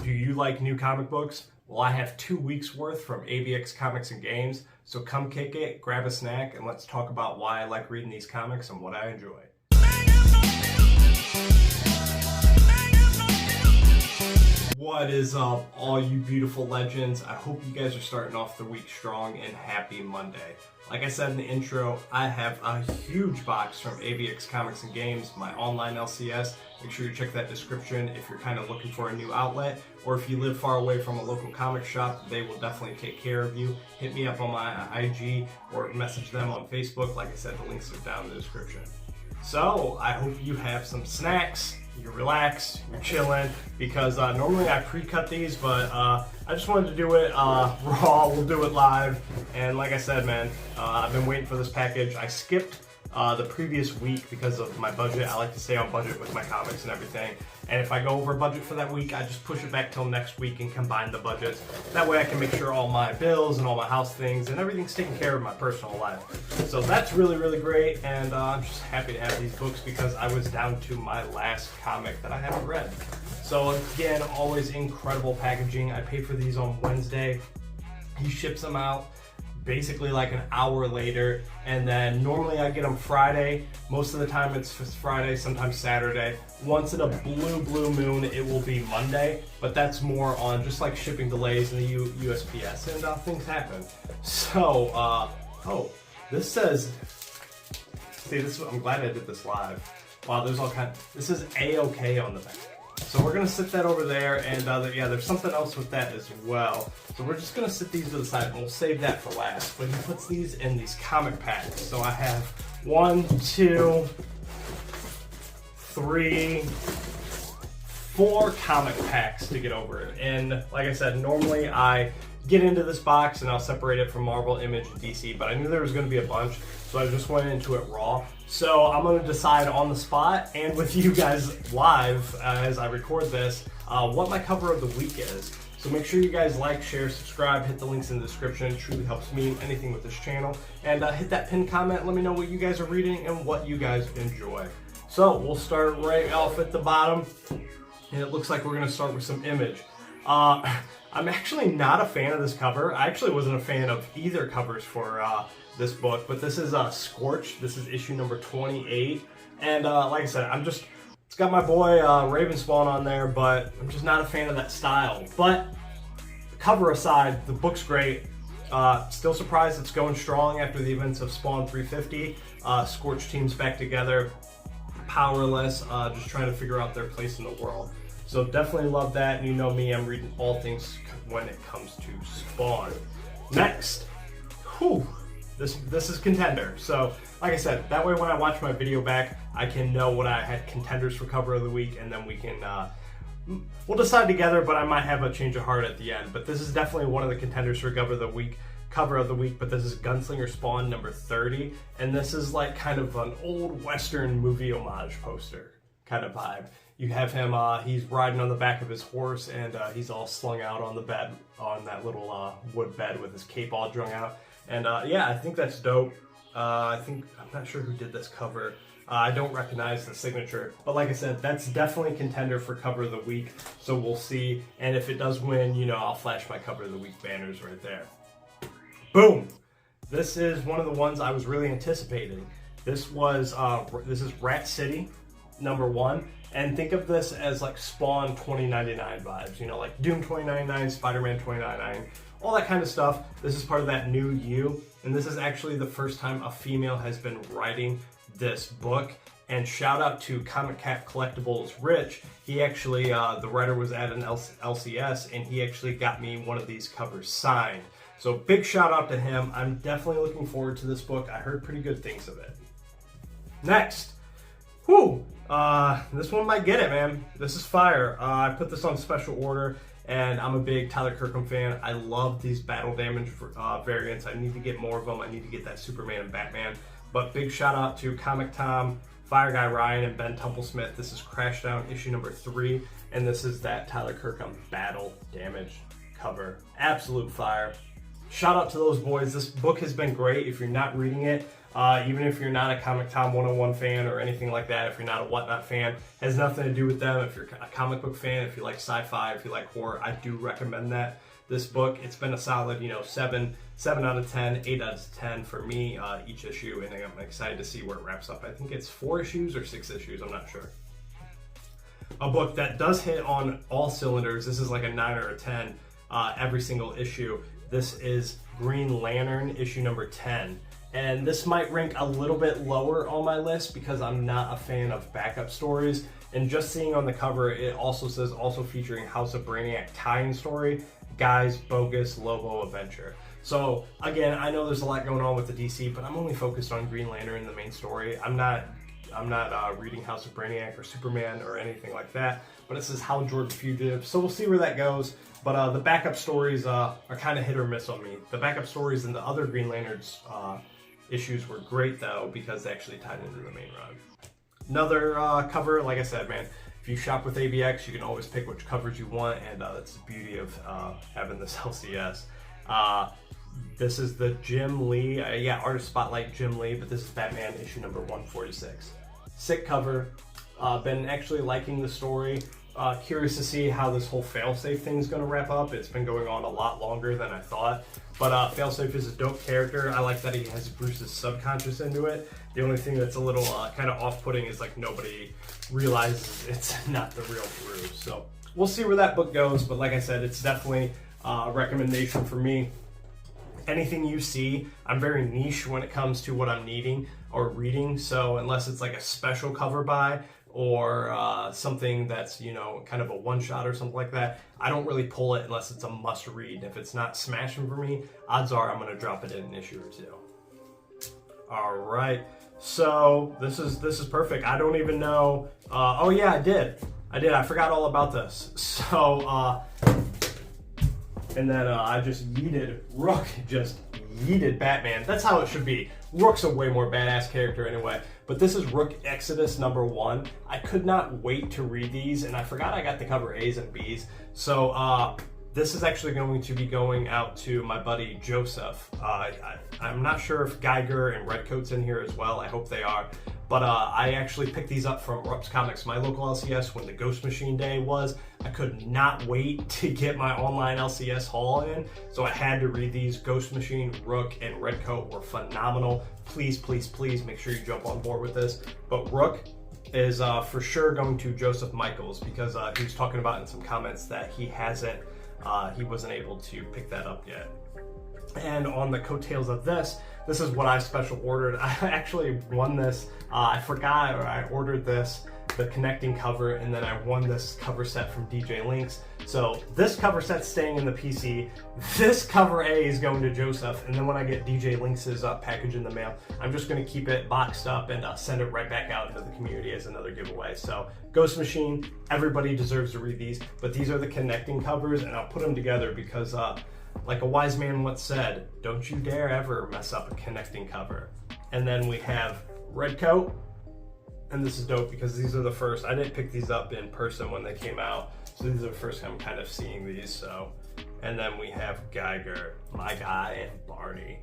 Do you like new comic books? Well, I have 2 weeks worth from ABX Comics and Games, so come kick it, grab a snack, and let's talk about why I like reading these comics and what I enjoy. What is up, all you beautiful legends? I hope you guys are starting off the week strong and happy Monday. Like I said in the intro, I have a huge box from ABX Comics and Games, my online LCS. Make sure you check that description if you're kind of looking for a new outlet, or if you live far away from a local comic shop, they will definitely take care of you. Hit me up on my IG or message them on Facebook. Like I said, the links are down in the description. So I hope you have some snacks, you're relaxed, you're chilling, because normally I pre-cut these, but I just wanted to do it raw. We'll do it live. And like I said, man, I've been waiting for this package. I skipped the previous week because of my budget. I like to stay on budget with my comics and everything. And if I go over budget for that week, I just push it back till next week and combine the budgets. That way I can make sure all my bills and all my house things and everything's taken care of in my personal life. So that's really, really great. And I'm just happy to have these books because I was down to my last comic that I haven't read. So again, always incredible packaging. I paid for these on Wednesday. He ships them out basically like an hour later, and then normally I get them Friday. Most of the time it's Friday, sometimes Saturday. Once in a blue moon it will be Monday, but that's more on just like shipping delays in the USPS, and things happen. So oh, this says, see, this, I'm glad I did this live. Wow, there's all kinds. This is A-OK on the back. So we're gonna sit that over there, and yeah, there's something else with that as well. So we're just gonna sit these to the side, and we'll save that for last. But he puts these in these comic packs. So I have 1, 2, 3, 4 comic packs to get over. And like I said, normally I get into this box and I'll separate it from Marvel, Image, and DC, but I knew there was gonna be a bunch, so I just went into it raw. So I'm gonna decide on the spot and with you guys live as I record this, what my cover of the week is. So make sure you guys like, share, subscribe, hit the links in the description. It truly helps me in anything with this channel. And hit that pinned comment, let me know what you guys are reading and what you guys enjoy. So we'll start right off at the bottom. And it looks like we're gonna start with some Image. I'm actually not a fan of this cover. I actually wasn't a fan of either covers for this book, but this is Scorched. This is issue number 28. And like I said, it's got my boy Ravenspawn on there, but I'm just not a fan of that style. But cover aside, the book's great. Still surprised it's going strong after the events of Spawn 350. Scorched teams back together, powerless, just trying to figure out their place in the world. So definitely love that, and you know me, I'm reading all things when it comes to Spawn. Next, this is Contender. So like I said, that way when I watch my video back, I can know what I had contenders for cover of the week, and then we can we'll decide together, but I might have a change of heart at the end. But this is definitely one of the contenders for cover of the week, but this is Gunslinger Spawn number 30, and this is like kind of an old Western movie homage poster kind of vibe. You have him, he's riding on the back of his horse, and he's all slung out on the bed, on that little wood bed with his cape all drung out. And yeah, I think that's dope. I'm not sure who did this cover. I don't recognize the signature, but like I said, that's definitely contender for cover of the week. So we'll see, and if it does win, you know, I'll flash my cover of the week banners right there. Boom! This is one of the ones I was really anticipating. This is Rat City, number 1. And think of this as like Spawn 2099 vibes, you know, like Doom 2099, Spider-Man 2099, all that kind of stuff. This is part of that new you, and this is actually the first time a female has been writing this book. And shout out to Comic Cat Collectibles Rich. He actually, the writer was at an LCS, and he actually got me one of these covers signed. So big shout out to him. I'm definitely looking forward to this book. I heard pretty good things of it. Next. This one might get it, man. This is fire. I put this on special order, and I'm a big Tyler Kirkham fan. I love these battle damage variants. I need to get more of them. I need to get that Superman and Batman. But big shout out to Comic Tom, Fire Guy Ryan, and Ben Templesmith. This is Crashdown issue number 3, and this is that Tyler Kirkham battle damage cover. Absolute fire. shout out to those boys. This book has been great. If you're not reading it, even if you're not a Comic Tom 101 fan or anything like that, if you're not a Whatnot fan, has nothing to do with them. If you're a comic book fan, if you like sci-fi, if you like horror, I do recommend this book. It's been a solid, 7 out of 10, 8 out of 10 for me each issue, and I'm excited to see where it wraps up. I think it's 4 issues or 6 issues, I'm not sure. A book that does hit on all cylinders. This is like a 9 or a 10 every single issue. This is Green Lantern issue number 10. And this might rank a little bit lower on my list because I'm not a fan of backup stories. And just seeing on the cover, it also says also featuring House of Brainiac tie-in story, Guy's Bogus Lobo Adventure. So again, I know there's a lot going on with the DC, but I'm only focused on Green Lantern in the main story. I'm not reading House of Brainiac or Superman or anything like that. But it says Hal Jordan Fugitive, so we'll see where that goes. But the backup stories are kind of hit or miss on me. The backup stories in the other Green Lanterns issues were great though, because they actually tied into the main run. Another cover, like I said, man, if you shop with ABX, you can always pick which covers you want, and that's the beauty of having this LCS. This is the Jim Lee, Artist Spotlight Jim Lee, but this is Batman issue number 146. Sick cover. Been actually liking the story. Curious to see how this whole failsafe thing is going to wrap up. It's been going on a lot longer than I thought. But failsafe is a dope character. I like that he has Bruce's subconscious into it. The only thing that's a little kind of off-putting is like nobody realizes it's not the real Bruce. So we'll see where that book goes. But like I said, it's definitely a recommendation for me. Anything you see, I'm very niche when it comes to what I'm needing or reading. So unless it's like a special cover buy or something that's, kind of a one-shot or something like that, I don't really pull it unless it's a must-read. If it's not smashing for me, odds are I'm going to drop it in an issue or two. All right, so this is perfect. I don't even know. Oh yeah, I did. I forgot all about this. So, and then I just yeeted Rook, just yeeted Batman. That's how it should be. Rook's a way more badass character anyway. But this is Rook Exodus number 1. I could not wait to read these, and I forgot I got the cover A's and B's. So this is actually going to be going out to my buddy Joseph. I'm not sure if Geiger and Redcoat's in here as well. I hope they are. But I actually picked these up from Rupp's Comics, my local LCS, when the Ghost Machine Day was. I could not wait to get my online LCS haul in, so I had to read these. Ghost Machine, Rook, and Redcoat were phenomenal. Please, please, please make sure you jump on board with this. But Rook is for sure going to Joseph Michaels, because he was talking about in some comments that he wasn't able to pick that up yet. And on the coattails of this is what I special ordered. I actually won this. I forgot, or I ordered this, the connecting cover, and then I won this cover set from DJ Links. So this cover set's staying in the PC. This cover A is going to Joseph, and then when I get DJ Links' package in the mail, I'm just going to keep it boxed up and send it right back out into the community as another giveaway. So Ghost Machine, everybody deserves to read these, but these are the connecting covers, and I'll put them together because like a wise man once said, don't you dare ever mess up a connecting cover. And then we have Redcoat, and this is dope because these are the first. I didn't pick these up in person when they came out, so these are the first time I'm kind of seeing these. So, and then we have Geiger, my guy, and Barney.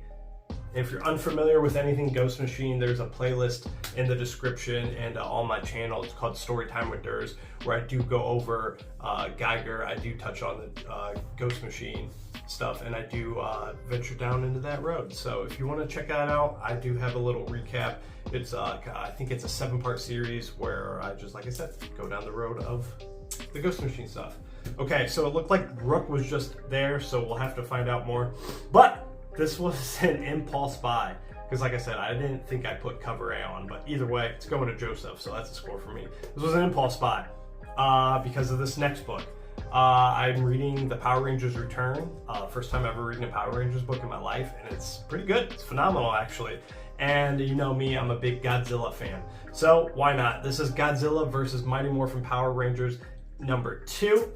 If you're unfamiliar with anything Ghost Machine, there's a playlist in the description and on my channel. It's called Storytime with Derrz, where I do go over Geiger. I do touch on the Ghost Machine stuff, and I do venture down into that road. So if you want to check that out, I do have a little recap. It's I think it's a 7-part series where I just, like I said, go down the road of the Ghost Machine stuff. Okay, so it looked like Rook was just there, so we'll have to find out more. But this was an impulse buy, because like I said, I didn't think I put cover A on, but either way, it's going to Joseph, so that's a score for me. This was an impulse buy because of this next book. I'm reading The Power Rangers Return, first time ever reading a Power Rangers book in my life, and it's pretty good. It's phenomenal, actually. And you know me, I'm a big Godzilla fan, so why not? This is Godzilla versus Mighty Morphin Power Rangers number 2,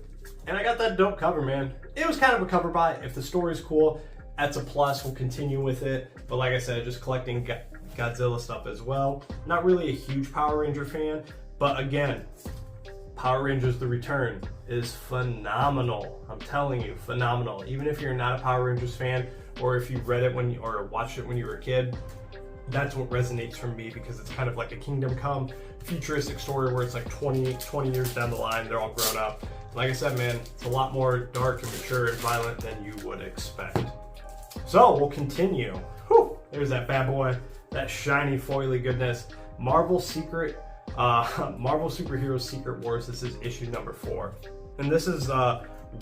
and I got that dope cover, man. It was kind of a cover buy. If the story's cool, that's a plus. We'll continue with it. But like I said, just collecting Godzilla stuff as well. Not really a huge Power Ranger fan, but again, Power Rangers The Return is phenomenal. I'm telling you, phenomenal. Even if you're not a Power Rangers fan, or if you read it or watched it when you were a kid, that's what resonates for me, because it's kind of like a Kingdom Come futuristic story where it's like 20 years down the line, they're all grown up. Like I said, man, it's a lot more dark and mature and violent than you would expect. So we'll continue. Whew, there's that bad boy, that shiny foily goodness. Marvel Superheroes Secret Wars. This is issue number 4. And this is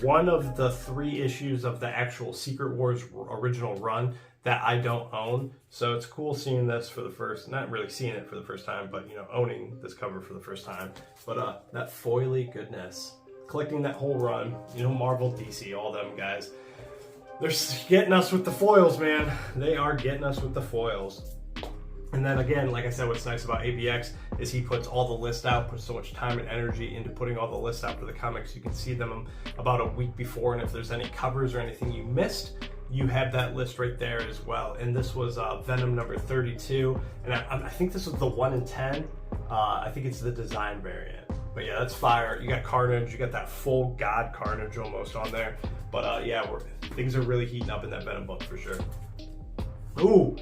one of the 3 issues of the actual Secret Wars original run that I don't own. So it's cool seeing this for the first, not really seeing it for the first time, but you know, owning this cover for the first time. But that foily goodness, collecting that whole run, you know, Marvel, DC, all them guys, they're getting us with the foils, man. They are getting us with the foils. And then again, like I said, what's nice about ABX is he puts all the lists out, puts so much time and energy into putting all the lists out for the comics. You can see them about a week before, and if there's any covers or anything you missed, you have that list right there as well. And this was Venom number 32, and I think this was the 1 in 10. I think it's the design variant. But yeah, that's fire. You got Carnage, you got that full God Carnage almost on there. But yeah, things are really heating up in that Venom book for sure. Ooh.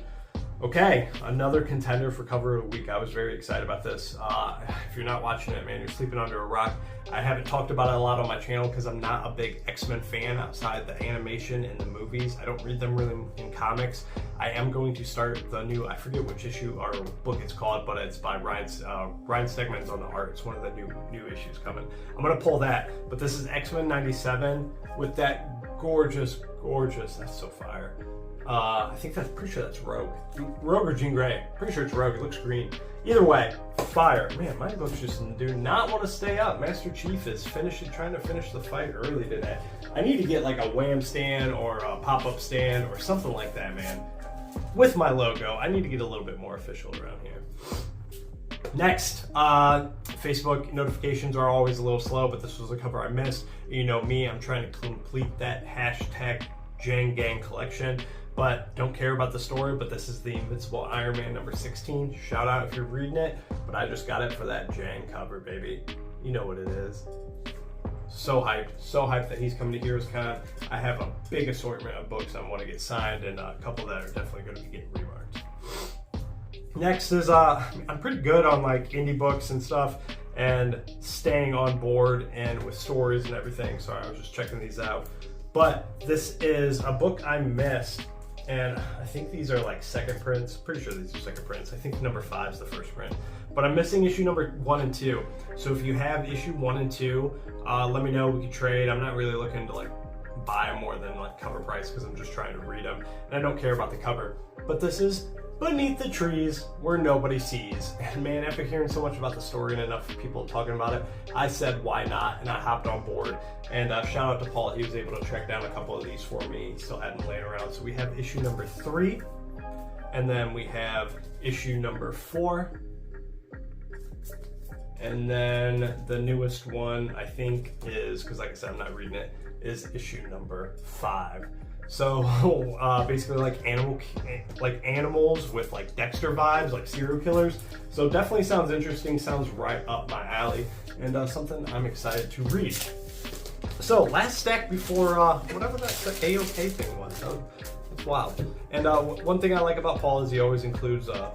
Okay, another contender for cover of the week. I was very excited about this. If you're not watching it, man, you're sleeping under a rock. I haven't talked about it a lot on my channel because I'm not a big X-Men fan outside the animation and the movies. I don't read them really in comics. I am going to start the new, I forget which issue or book it's called, but it's by Ryan Stegman's on the art. It's one of the new issues coming. I'm going to pull that. But this is X-Men 97 with that gorgeous, that's so fire. I think pretty sure that's Rogue or Jean Grey. Pretty sure it's Rogue. It looks green. Either way, fire. Man, my books just do not want to stay up. Master Chief is trying to finish the fight early today. I need to get like a Wham stand or a pop-up stand or something like that, man. With my logo, I need to get a little bit more official around here. Next, Facebook notifications are always a little slow, but this was a cover I missed. You know me, I'm trying to complete that hashtag Jang Gang collection. But don't care about the story, but this is the Invincible Iron Man number 16. Shout out if you're reading it, but I just got it for that Jang cover, baby. You know what it is. So hyped that he's coming to Heroes Con. I have a big assortment of books I want to get signed, and a couple that are definitely going to be getting remarked. Next is, I'm pretty good on like indie books and stuff, and staying on board and with stories and everything. Sorry, I was just checking these out. But this is a book I missed. And I think these are like second prints. Pretty sure these are second prints. I think number 5 is the first print. But I'm missing issue number 1 and 2. So if you have issue 1 and 2, let me know. We can trade. I'm not really looking to like buy more than like cover price because I'm just trying to read them. And I don't care about the cover. But this is Beneath the Trees Where Nobody Sees. And man, after hearing so much about the story and enough people talking about it, I said, why not? And I hopped on board. And shout out to Paul. He was able to track down a couple of these for me. He still had them laying around. So we have issue number 3. And then we have issue number 4. And then the newest one, I think, is, because like I said, I'm not reading it, is issue number 5. So basically like animals with like Dexter vibes, like serial killers. So definitely sounds interesting, sounds right up my alley, and something I'm excited to read. So last stack before whatever that AOK thing was. That's wild. And one thing I like about Paul is he always includes a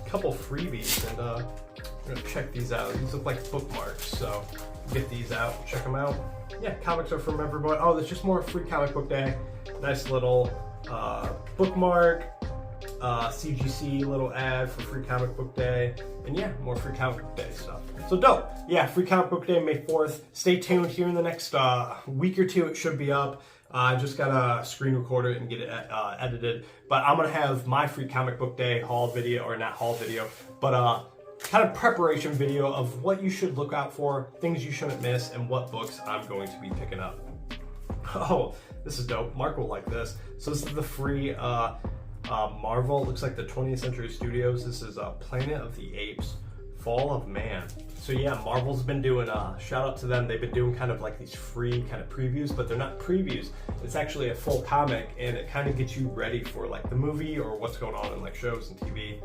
couple freebies, and I'm gonna check these out. These look like bookmarks, so get these out, check them out. Yeah, comics are from everybody. Oh, there's just more Free Comic Book Day. Nice little bookmark, CGC little ad for Free Comic Book Day, and yeah, more Free Comic Book Day stuff. So dope. Yeah, Free Comic Book Day, May 4th. Stay tuned here in the next week or two. It should be up. I just gotta screen record it and get it edited. But I'm gonna have my Free Comic Book Day haul video, or not haul video, but kind of preparation video of what you should look out for, things you shouldn't miss, and what books I'm going to be picking up. Oh, this is dope. Mark will like this. So this is the free Marvel. Looks like the 20th Century Studios. This is Planet of the Apes, Fall of Man. So yeah, Marvel's been doing, shout out to them. They've been doing kind of like these free kind of previews, but they're not previews. It's actually a full comic, and it kind of gets you ready for like the movie or what's going on in like shows and TV.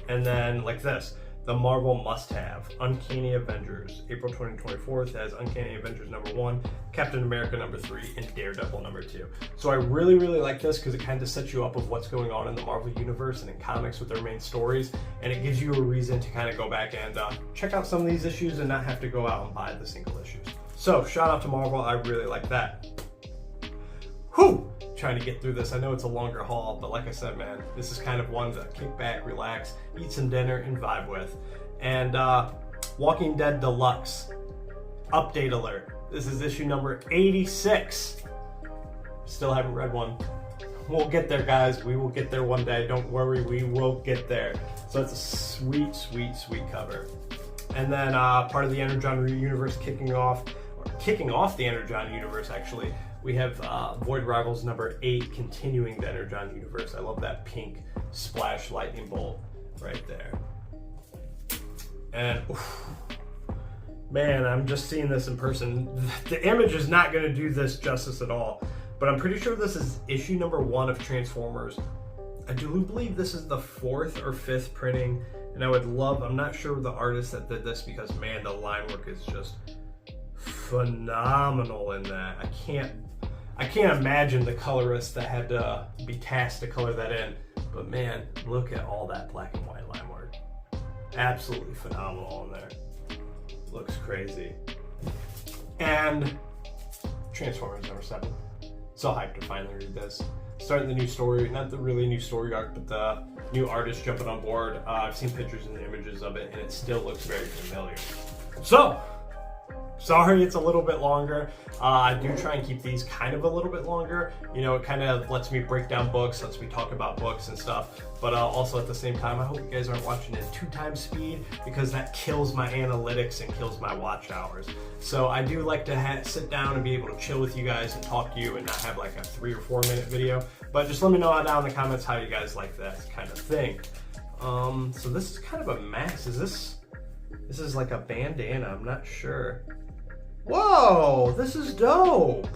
And then like this. the Marvel must-have, Uncanny Avengers. April 2024 has Uncanny Avengers #1, Captain America #3, and Daredevil #2. So I really, really like this because it kind of sets you up of what's going on in the Marvel Universe and in comics with their main stories, and it gives you a reason to kind of go back and check out some of these issues and not have to go out and buy the single issues. So shout out to Marvel, I really like that. Whew! Trying to get through this. I know it's a longer haul, but like I said, man, this is kind of one to kick back, relax, eat some dinner, and vibe with. And Walking Dead Deluxe update alert. This is issue number 86. Still haven't read one. We'll get there, guys. We will get there one day. Don't worry, we will get there. So it's a sweet, sweet, sweet cover. And then part of the Energon universe kicking off the Energon universe, actually. We have Void Rivals #8 continuing the Energon universe. I love that pink splash lightning bolt right there. And oof, man, I'm just seeing this in person. The image is not going to do this justice at all, but I'm pretty sure this is issue #1 of Transformers. I do believe this is the 4th or 5th printing, and I would love, I'm not sure the artist that did this because man, the line work is just phenomenal in that. I can't imagine the colorist that had to be tasked to color that in, but man, look at all that black and white line work. Absolutely phenomenal in there. Looks crazy. And Transformers #7. So hyped to finally read this. Starting the new story, not the really new story arc, but the new artist jumping on board. I've seen pictures and images of it, and it still looks very familiar. So, sorry it's a little bit longer. I do try and keep these kind of a little bit longer. You know, it kind of lets me break down books, lets me talk about books and stuff. But also at the same time, I hope you guys aren't watching at 2x speed because that kills my analytics and kills my watch hours. So I do like to sit down and be able to chill with you guys and talk to you and not have like a 3 or 4 minute video. But just let me know down in the comments how you guys like that kind of thing. So this is kind of a mess. This is like a bandana, I'm not sure. Whoa, this is dope.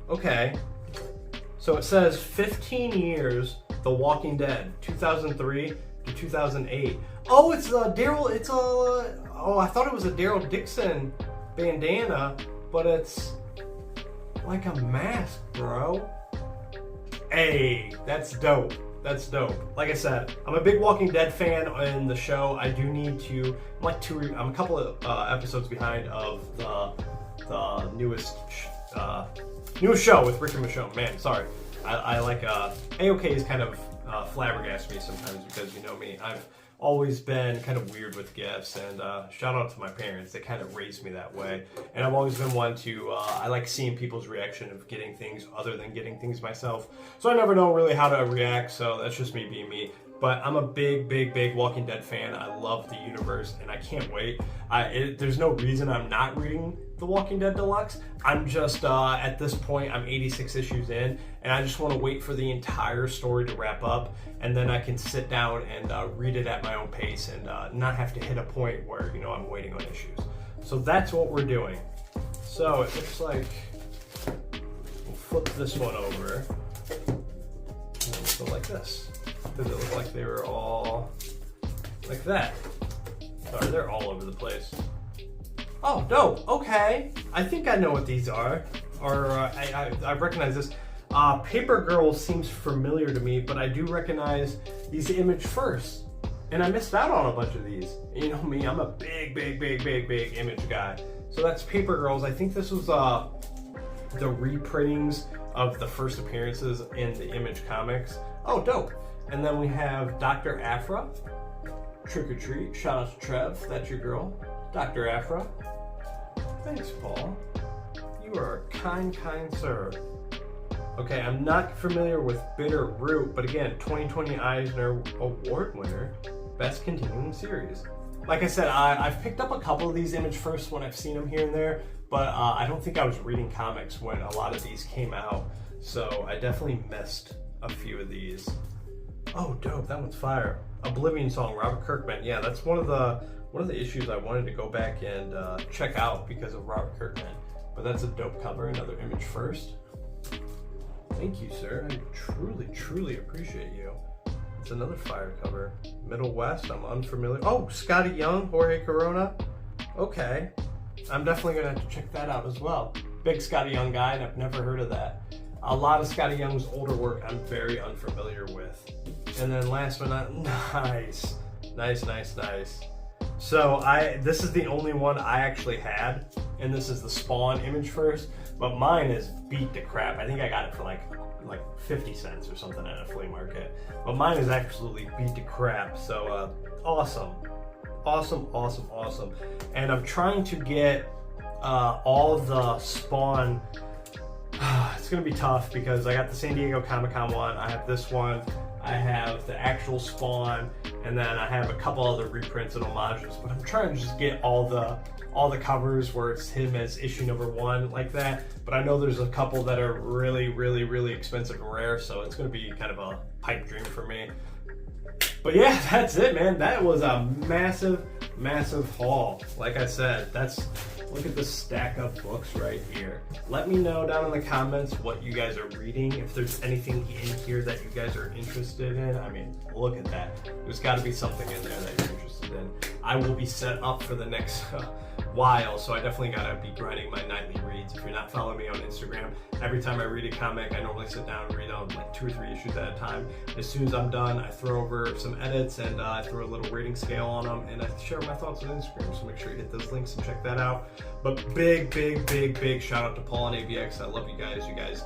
Okay, so it says 15 years, The Walking Dead, 2003 to 2008. Oh, it's oh, I thought it was a Daryl Dixon bandana, but it's like a mask, bro. Hey, that's dope. That's dope. Like I said, I'm a big Walking Dead fan in the show. I do need to, I'm a couple of episodes behind of the newest show with Rick and Michonne. Man, sorry. I like, AOK is kind of flabbergasted me sometimes because you know me. I've always been kind of weird with gifts, and shout out to my parents. They kind of raised me that way. And I've always been one to, I like seeing people's reaction of getting things other than getting things myself. So I never know really how to react, so that's just me being me. But I'm a big, big, big Walking Dead fan. I love the universe, and I can't wait. There's no reason I'm not reading The Walking Dead Deluxe. I'm just, at this point, I'm 86 issues in, and I just want to wait for the entire story to wrap up, and then I can sit down and read it at my own pace and not have to hit a point where, you know, I'm waiting on issues. So that's what we're doing. So it looks like we'll flip this one over. And it'll go like this. Because it looked like they were all like that. Sorry, they're all over the place. Oh, dope. Okay. I think I know what these are. Or I recognize this. Paper Girl seems familiar to me, but I do recognize these Image First. And I missed out on a bunch of these. You know me, I'm a big, big, big, big, big Image guy. So that's Paper Girls. I think this was the reprintings of the first appearances in the Image comics. Oh, dope. And then we have Dr. Aphra, Trick or Treat. Shout out to Trev, that's your girl. Dr. Aphra. Thanks, Paul. You are a kind, kind sir. Okay, I'm not familiar with Bitter Root, but again, 2020 Eisner Award winner, Best Continuing Series. Like I said, I've picked up a couple of these Image First when I've seen them here and there, but I don't think I was reading comics when a lot of these came out, so I definitely missed a few of these. Oh, dope! That one's fire. Oblivion Song, Robert Kirkman. Yeah, that's one of the issues I wanted to go back and check out because of Robert Kirkman. But that's a dope cover. Another Image First. Thank you, sir. I truly, truly appreciate you. It's another fire cover. Middle West, I'm unfamiliar. Oh, Scotty Young, Jorge Corona. Okay. I'm definitely going to have to check that out as well. Big Scotty Young guy, and I've never heard of that. A lot of Scotty Young's older work I'm very unfamiliar with. And then last but not, nice. So this is the only one I actually had, and this is the Spawn image first, but mine is beat to crap. I think I got it for like 50 cents or something at a flea market. But mine is absolutely beat to crap. So awesome. And I'm trying to get all the Spawn. It's gonna be tough because I got the San Diego Comic-Con one, I have this one, I have the actual Spawn, and then I have a couple other reprints and homages, but I'm trying to just get all the covers where it's him as issue number 1 like that. But I know there's a couple that are really expensive and rare, so it's gonna be kind of a pipe dream for me. But yeah, that's it, man. That was a massive haul. Like I said, look at this stack of books right here. Let me know down in the comments what you guys are reading. If there's anything in here that you guys are interested in. I mean, look at that. There's got to be something in there that you're interested in. I will be set up for the next while, so I definitely got to be grinding my nightly reads. If you're not following me on Instagram, every time I read a comic, I normally sit down and read on like 2 or 3 issues at a time. As soon as I'm done, I throw over some edits and I throw a little rating scale on them, and I share my thoughts on Instagram, so make sure you hit those links and check that out. But big shout out to Paul and ABX. I love you guys. You guys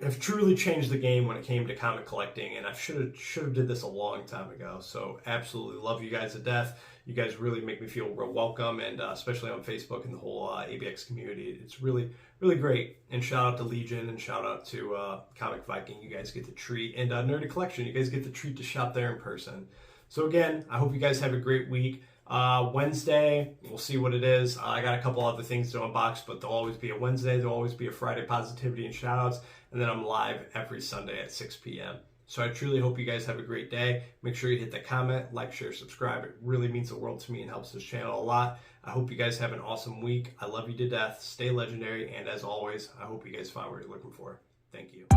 have truly changed the game when it came to comic collecting, and I should have did this a long time ago. So absolutely love you guys to death. You guys really make me feel real welcome, and especially on Facebook and the whole ABX community. It's really great. And shout out to Legion, and shout out to Comic Viking. You guys get the treat, and Nerdy Collection. You guys get the treat to shop there in person. So again, I hope you guys have a great week. Wednesday, we'll see what it is. I got a couple other things to unbox, but there'll always be a Wednesday, there'll always be a Friday positivity and shoutouts, and then I'm live every Sunday at 6 p.m. So I truly hope you guys have a great day. Make sure you hit the comment, like, share, subscribe. It really means the world to me and helps this channel a lot. I hope you guys have an awesome week. I love you to death. Stay legendary, and as always, I hope you guys find what you're looking for. Thank you.